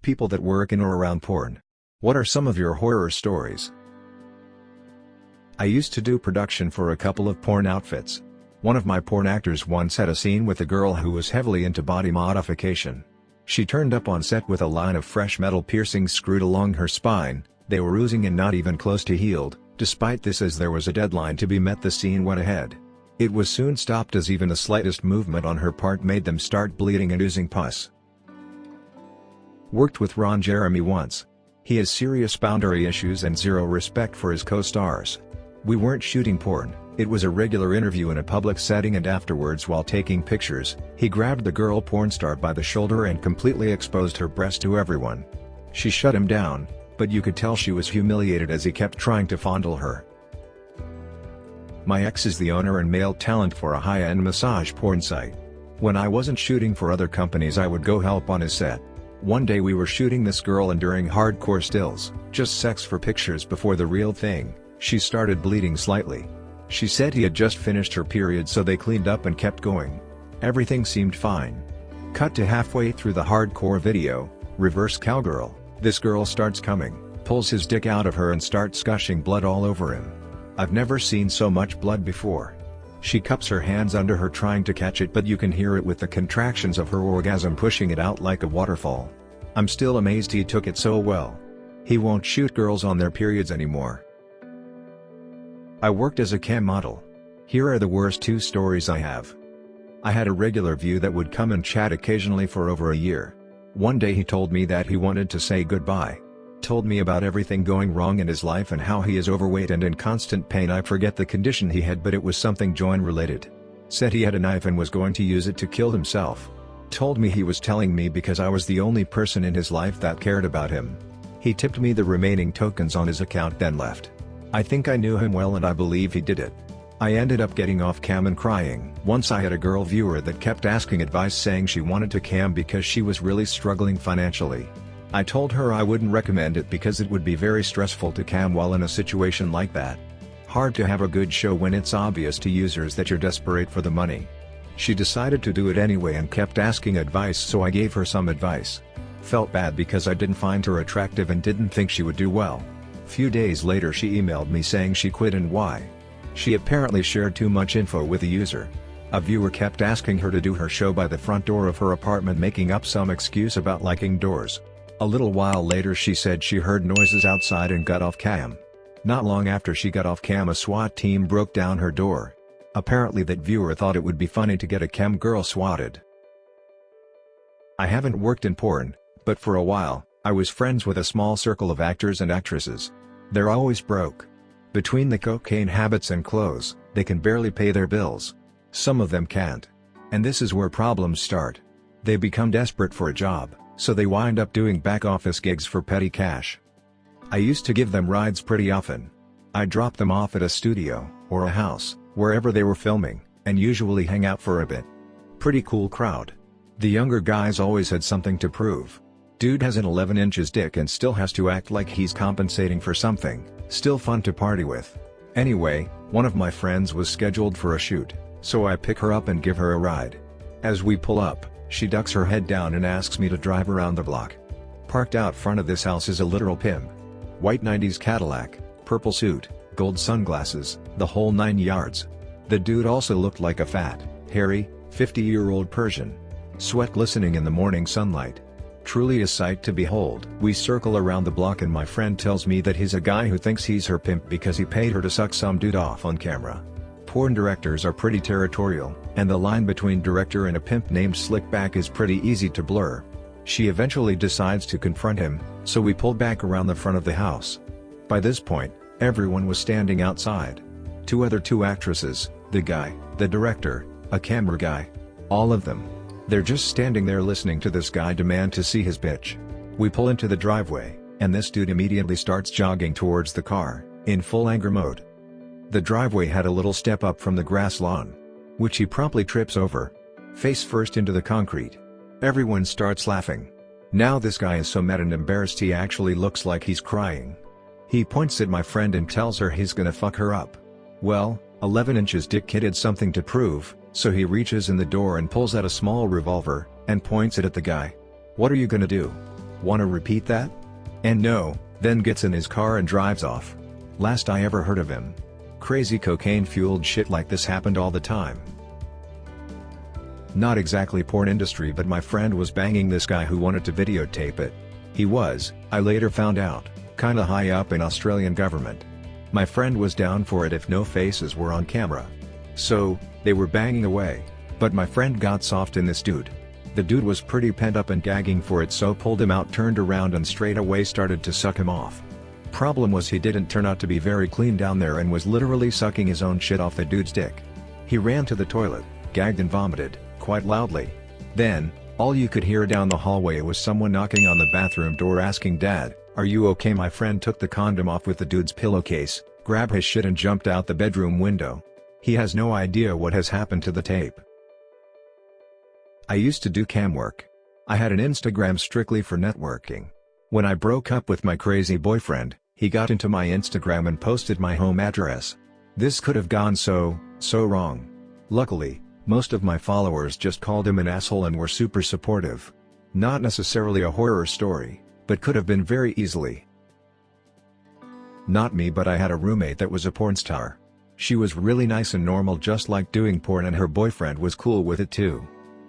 People that work in or around porn. What are some of your horror stories? I used to do production for a couple of porn outfits. One of my porn actors once had a scene with a girl who was heavily into body modification. She turned up on set with a line of fresh metal piercings screwed along her spine. They were oozing and not even close to healed. Despite this, as there was a deadline to be met, the scene went ahead. It was soon stopped as even the slightest movement on her part made them start bleeding and oozing pus. Worked with Ron Jeremy once. He has serious boundary issues and zero respect for his co-stars. We weren't shooting porn, it was a regular interview in a public setting, and afterwards, while taking pictures, he grabbed the girl porn star by the shoulder and completely exposed her breast to everyone. She shut him down, but you could tell she was humiliated as he kept trying to fondle her. My ex is the owner and male talent for a high-end massage porn site. When I wasn't shooting for other companies, I would go help on his set. One day we were shooting this girl, and during hardcore stills, just sex for pictures before the real thing, she started bleeding slightly. She said he had just finished her period, so they cleaned up and kept going. Everything seemed fine. Cut to halfway through the hardcore video, reverse cowgirl, this girl starts coming, pulls his dick out of her and starts gushing blood all over him. I've never seen so much blood before. She cups her hands under her trying to catch it, but you can hear it with the contractions of her orgasm pushing it out like a waterfall. I'm still amazed he took it so well. He won't shoot girls on their periods anymore. I worked as a cam model. Here are the worst 2 stories I have. I had a regular view that would come and chat occasionally for over a year. One day he told me that he wanted to say goodbye. Told me about everything going wrong in his life and how he is overweight and in constant pain. I forget the condition he had, but it was something joint related. Said he had a knife and was going to use it to kill himself. Told me he was telling me because I was the only person in his life that cared about him. He tipped me the remaining tokens on his account, then left. I think I knew him well and I believe he did it. I ended up getting off cam and crying. Once I had a girl viewer that kept asking advice, saying she wanted to cam because she was really struggling financially. I told her I wouldn't recommend it because it would be very stressful to cam while in a situation like that. Hard to have a good show when it's obvious to users that you're desperate for the money. She decided to do it anyway and kept asking advice, so I gave her some advice. Felt bad because I didn't find her attractive and didn't think she would do well. Few days later she emailed me saying she quit and why. She apparently shared too much info with a user. A viewer kept asking her to do her show by the front door of her apartment, making up some excuse about liking doors. A little while later she said she heard noises outside and got off cam. Not long after she got off cam, a SWAT team broke down her door. Apparently that viewer thought it would be funny to get a cam girl swatted. I haven't worked in porn, but for a while, I was friends with a small circle of actors and actresses. They're always broke. Between the cocaine habits and clothes, they can barely pay their bills. Some of them can't. And this is where problems start. They become desperate for a job, so they wind up doing back office gigs for petty cash. I used to give them rides pretty often. I'd drop them off at a studio, or a house, wherever they were filming, and usually hang out for a bit. Pretty cool crowd. The younger guys always had something to prove. Dude has an 11-inch dick and still has to act like he's compensating for something, still fun to party with. Anyway, one of my friends was scheduled for a shoot, so I pick her up and give her a ride. As we pull up, she ducks her head down and asks me to drive around the block. Parked out front of this house is a literal pimp. White 90s Cadillac, purple suit, gold sunglasses, the whole 9 yards. The dude also looked like a fat, hairy, 50-year-old Persian. Sweat glistening in the morning sunlight. Truly a sight to behold. We circle around the block and my friend tells me that he's a guy who thinks he's her pimp because he paid her to suck some dude off on camera. Porn directors are pretty territorial, and the line between director and a pimp named Slickback is pretty easy to blur. She eventually decides to confront him, so we pull back around the front of the house. By this point, everyone was standing outside. Two actresses, the guy, the director, a camera guy. All of them. They're just standing there listening to this guy demand to see his bitch. We pull into the driveway, and this dude immediately starts jogging towards the car, in full anger mode. The driveway had a little step up from the grass lawn, which he promptly trips over, face first into the concrete. Everyone starts laughing. Now this guy is so mad and embarrassed he actually looks like he's crying. He points at my friend and tells her he's gonna fuck her up. Well, 11-inch dick kid had something to prove, so he reaches in the door and pulls out a small revolver, and points it at the guy. "What are you gonna do?" Wanna repeat that? And no, then gets in his car and drives off. Last I ever heard of him. Crazy cocaine-fueled shit like this happened all the time. Not exactly porn industry, but my friend was banging this guy who wanted to videotape it. He was, I later found out, kinda high up in Australian government. My friend was down for it if no faces were on camera. So, they were banging away, but my friend got soft in this dude. The dude was pretty pent up and gagging for it, so pulled him out, turned around and straight away started to suck him off. Problem was he didn't turn out to be very clean down there and was literally sucking his own shit off the dude's dick. He ran to the toilet, gagged and vomited, quite loudly. Then, all you could hear down the hallway was someone knocking on the bathroom door asking, "Dad, are you okay?" My friend took the condom off with the dude's pillowcase, grabbed his shit and jumped out the bedroom window. He has no idea what has happened to the tape. I used to do cam work. I had an Instagram strictly for networking. When I broke up with my crazy boyfriend, he got into my Instagram and posted my home address. This could have gone so wrong. Luckily, most of my followers just called him an asshole and were super supportive. Not necessarily a horror story, but could have been very easily. Not me, but I had a roommate that was a porn star. She was really nice and normal, just like doing porn, and her boyfriend was cool with it too.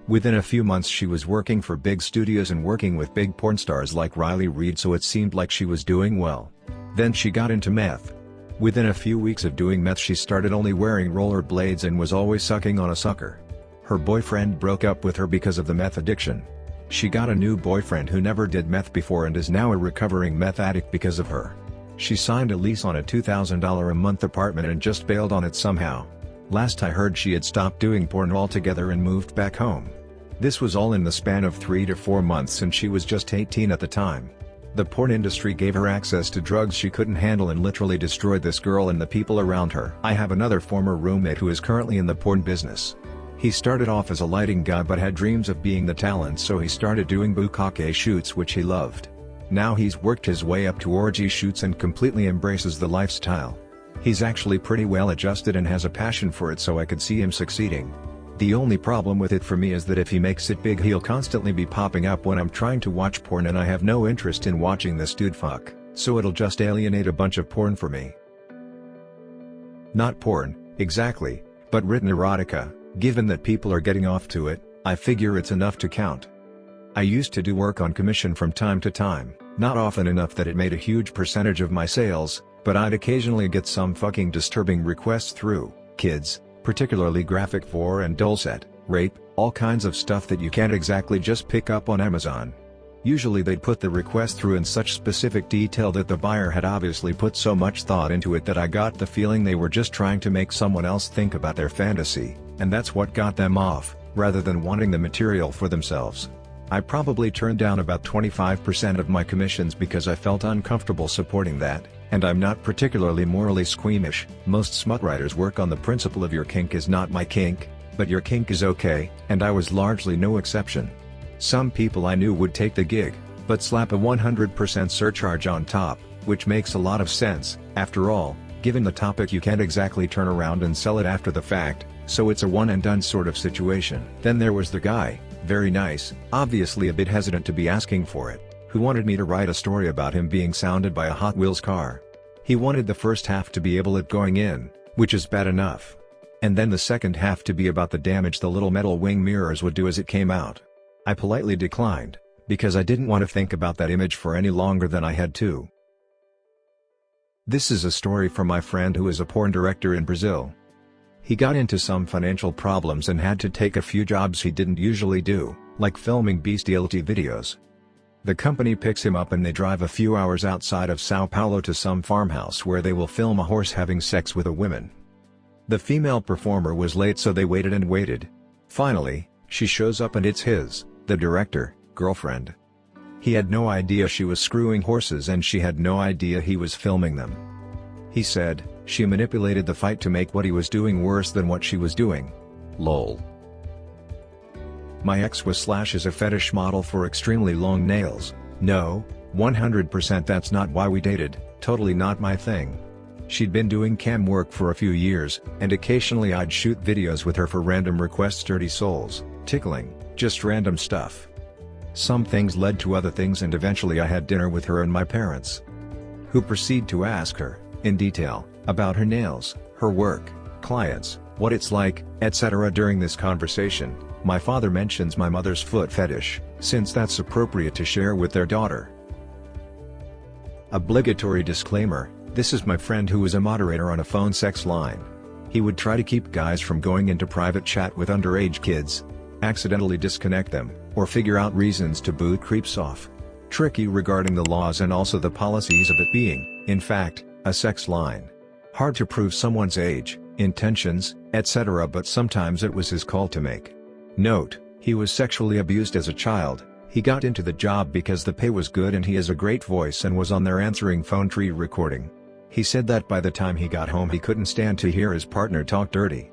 Within a few months she was working for big studios and working with big porn stars like Riley Reid, so it seemed like she was doing well. Then she got into meth. Within a few weeks of doing meth she started only wearing rollerblades and was always sucking on a sucker. Her boyfriend broke up with her because of the meth addiction. She got a new boyfriend who never did meth before and is now a recovering meth addict because of her. She signed a lease on a $2,000 a month apartment and just bailed on it somehow. Last I heard she had stopped doing porn altogether and moved back home. This was all in the span of 3 to 4 months and she was just 18 at the time. The porn industry gave her access to drugs she couldn't handle and literally destroyed this girl and the people around her. I have another former roommate who is currently in the porn business. He started off as a lighting guy but had dreams of being the talent, so he started doing bukkake shoots, which he loved. Now he's worked his way up to orgy shoots and completely embraces the lifestyle. He's actually pretty well adjusted and has a passion for it, so I could see him succeeding. The only problem with it for me is that if he makes it big he'll constantly be popping up when I'm trying to watch porn, and I have no interest in watching this dude fuck, so it'll just alienate a bunch of porn for me. Not porn, exactly, but written erotica. Given that people are getting off to it, I figure it's enough to count. I used to do work on commission from time to time, not often enough that it made a huge percentage of my sales, but I'd occasionally get some fucking disturbing requests through, kids, particularly graphic gore and dulcet, rape, all kinds of stuff that you can't exactly just pick up on Amazon. Usually they'd put the request through in such specific detail that the buyer had obviously put so much thought into it that I got the feeling they were just trying to make someone else think about their fantasy, and that's what got them off, rather than wanting the material for themselves. I probably turned down about 25% of my commissions because I felt uncomfortable supporting that, and I'm not particularly morally squeamish. Most smut writers work on the principle of your kink is not my kink, but your kink is okay, and I was largely no exception. Some people I knew would take the gig, but slap a 100% surcharge on top, which makes a lot of sense. After all, given the topic you can't exactly turn around and sell it after the fact, so it's a one and done sort of situation. Then there was the guy, very nice, obviously a bit hesitant to be asking for it, who wanted me to write a story about him being sounded by a Hot Wheels car. He wanted the first half to be able at going in, which is bad enough. And then the second half to be about the damage the little metal wing mirrors would do as it came out. I politely declined, because I didn't want to think about that image for any longer than I had to. This is a story from my friend who is a porn director in Brazil. He got into some financial problems and had to take a few jobs he didn't usually do, like filming bestiality videos. The company picks him up and they drive a few hours outside of Sao Paulo to some farmhouse where they will film a horse having sex with a woman. The female performer was late, so they waited and waited. Finally, she shows up and it's the director, girlfriend. He had no idea she was screwing horses and she had no idea he was filming them. He said, she manipulated the fight to make what he was doing worse than what she was doing. Lol. My ex was / is a fetish model for extremely long nails. No, 100% that's not why we dated, totally not my thing. She'd been doing cam work for a few years, and occasionally I'd shoot videos with her for random requests, dirty souls, tickling, just random stuff. Some things led to other things, and eventually I had dinner with her and my parents, who proceed to ask her, in detail, about her nails, her work, clients, what it's like, etc. During this conversation, my father mentions my mother's foot fetish, since that's appropriate to share with their daughter. Obligatory disclaimer: this is my friend who is a moderator on a phone sex line. He would try to keep guys from going into private chat with underage kids, accidentally disconnect them, or figure out reasons to boot creeps off. Tricky regarding the laws and also the policies of it being, in fact, a sex line. Hard to prove someone's age, intentions, etc., but sometimes it was his call to make. Note: he was sexually abused as a child. He got into the job because the pay was good and he has a great voice and was on there answering phone tree recording. He said that by the time he got home he couldn't stand to hear his partner talk dirty.